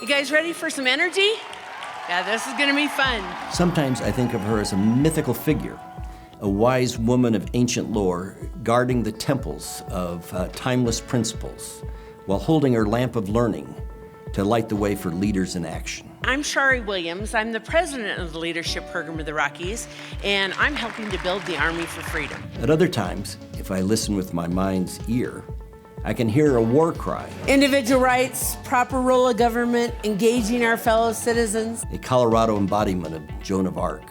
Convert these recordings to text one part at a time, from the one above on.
You guys ready for some energy? Yeah, this is gonna be fun. Sometimes I think of her as a mythical figure, a wise woman of ancient lore, guarding the temples of timeless principles, while holding her lamp of learning to light the way for leaders in action. I'm Shari Williams. I'm the president of the Leadership Program of the Rockies, and I'm helping to build the Army for Freedom. At other times, if I listen with my mind's ear, I can hear a war cry. Individual rights, proper role of government, engaging our fellow citizens. A Colorado embodiment of Joan of Arc,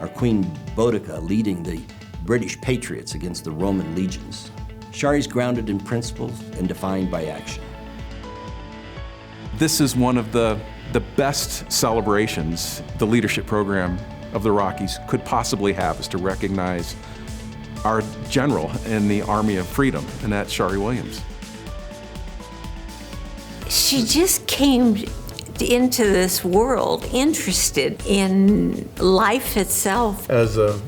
our Queen Boudica leading the British patriots against the Roman legions. Shari's grounded in principles and defined by action. This is one of the best celebrations the leadership program of the Rockies could possibly have, is to recognize our general in the Army of Freedom, and that's Shari Williams. She just came into this world interested in life itself. As a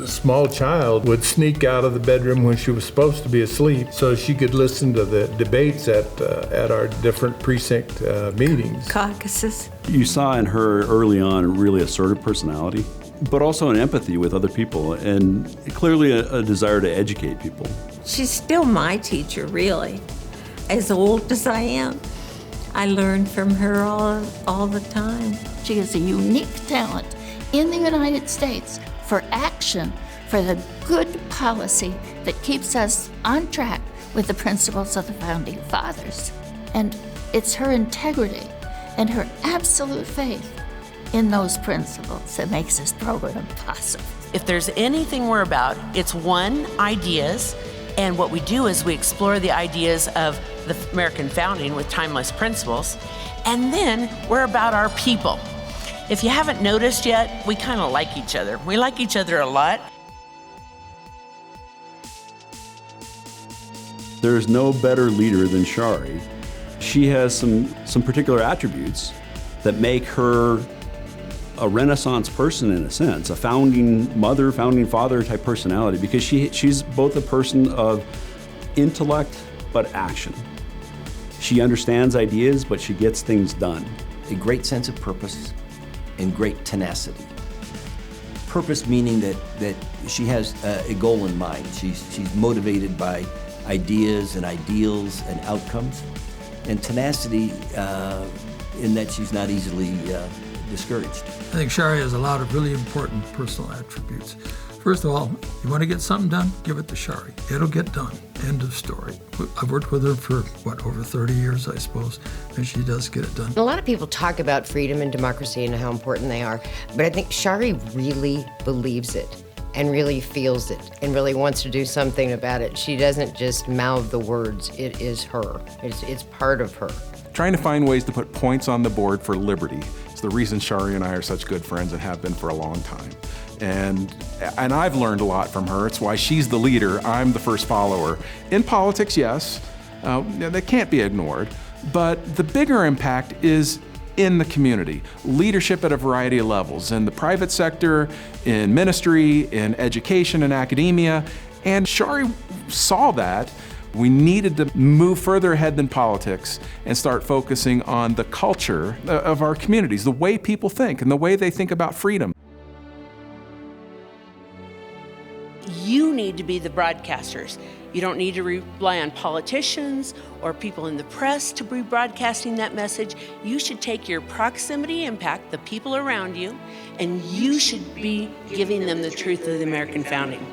small child, would sneak out of the bedroom when she was supposed to be asleep so she could listen to the debates at our different precinct meetings. Caucuses. You saw in her early on really assertive personality, but also an empathy with other people and clearly a desire to educate people. She's still my teacher, really. As old as I am, I learn from her all the time. She is a unique talent in the United States for action, for the good policy that keeps us on track with the principles of the Founding Fathers. And it's her integrity and her absolute faith in those principles that makes this program possible. If there's anything we're about, it's one, ideas, and what we do is we explore the ideas of the American founding with timeless principles, and then we're about our people. If you haven't noticed yet, we kind of like each other. We like each other a lot. There is no better leader than Shari. She has some particular attributes that make her a Renaissance person in a sense, a founding mother, founding father type personality, because she's both a person of intellect but action. She understands ideas, but she gets things done. A great sense of purpose and great tenacity. Purpose meaning that she has a goal in mind. She's motivated by ideas and ideals and outcomes. And tenacity in that she's not easily discouraged. I think Shari has a lot of really important personal attributes. First of all, you want to get something done, give it to Shari. It'll get done. End of story. I've worked with her for, over 30 years, I suppose, and she does get it done. A lot of people talk about freedom and democracy and how important they are, but I think Shari really believes it and really feels it and really wants to do something about it. She doesn't just mouth the words. It is her. It's part of her. Trying to find ways to put points on the board for liberty is the reason Shari and I are such good friends and have been for a long time. And I've learned a lot from her. It's why she's the leader, I'm the first follower. In politics, yes, that can't be ignored, but the bigger impact is in the community. Leadership at a variety of levels, in the private sector, in ministry, in education and academia, and Shari saw that. We needed to move further ahead than politics and start focusing on the culture of our communities, the way people think and the way they think about freedom. You need to be the broadcasters. You don't need to rely on politicians or people in the press to be broadcasting that message. You should take your proximity impact, the people around you, and you should be giving them the truth of the American founding.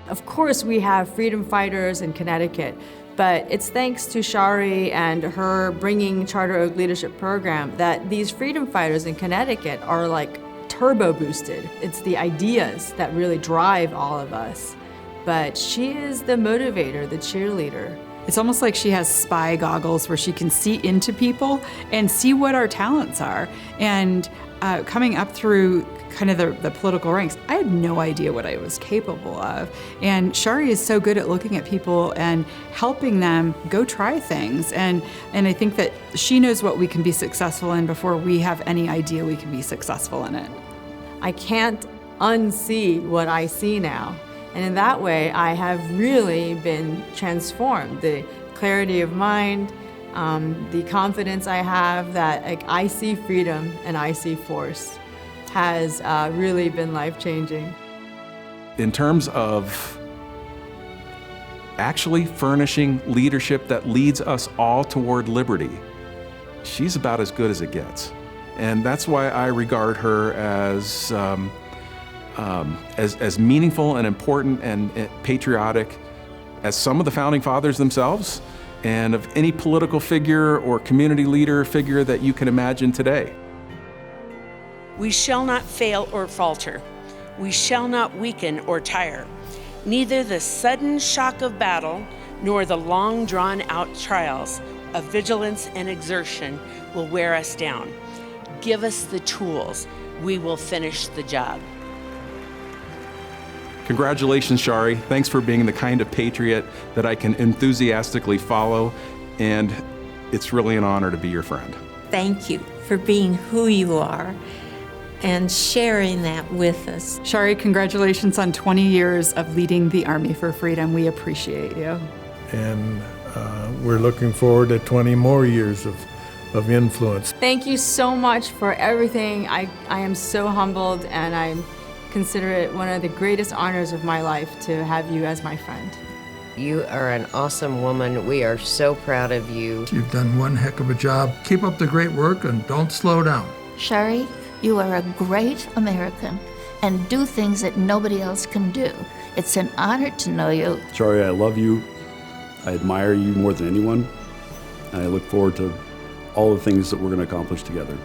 Of course, we have freedom fighters in Connecticut, but it's thanks to Shari and her bringing Charter Oak Leadership Program that these freedom fighters in Connecticut are like turbo boosted. It's the ideas that really drive all of us. But she is the motivator, the cheerleader. It's almost like she has spy goggles where she can see into people and see what our talents are. And coming up through kind of the political ranks, I had no idea what I was capable of. And Shari is so good at looking at people and helping them go try things. And I think that she knows what we can be successful in before we have any idea we can be successful in it. I can't unsee what I see now. And in that way, I have really been transformed. The clarity of mind, the confidence I have that I see freedom and I see force has really been life-changing. In terms of actually furnishing leadership that leads us all toward liberty, she's about as good as it gets. And that's why I regard her as meaningful and important and patriotic as some of the founding fathers themselves, and of any political figure or community leader figure that you can imagine today. We shall not fail or falter. We shall not weaken or tire. Neither the sudden shock of battle nor the long drawn-out trials of vigilance and exertion will wear us down. Give us the tools. We will finish the job. Congratulations, Shari. Thanks for being the kind of patriot that I can enthusiastically follow, and it's really an honor to be your friend. Thank you for being who you are and sharing that with us. Shari, congratulations on 20 years of leading the Army for Freedom. We appreciate you. And we're looking forward to 20 more years of influence. Thank you so much for everything. I am so humbled, and I consider it one of the greatest honors of my life to have you as my friend. You are an awesome woman. We are so proud of you. You've done one heck of a job. Keep up the great work and don't slow down. Shari, you are a great American and do things that nobody else can do. It's an honor to know you. Shari, I love you. I admire you more than anyone. And I look forward to all the things that we're going to accomplish together.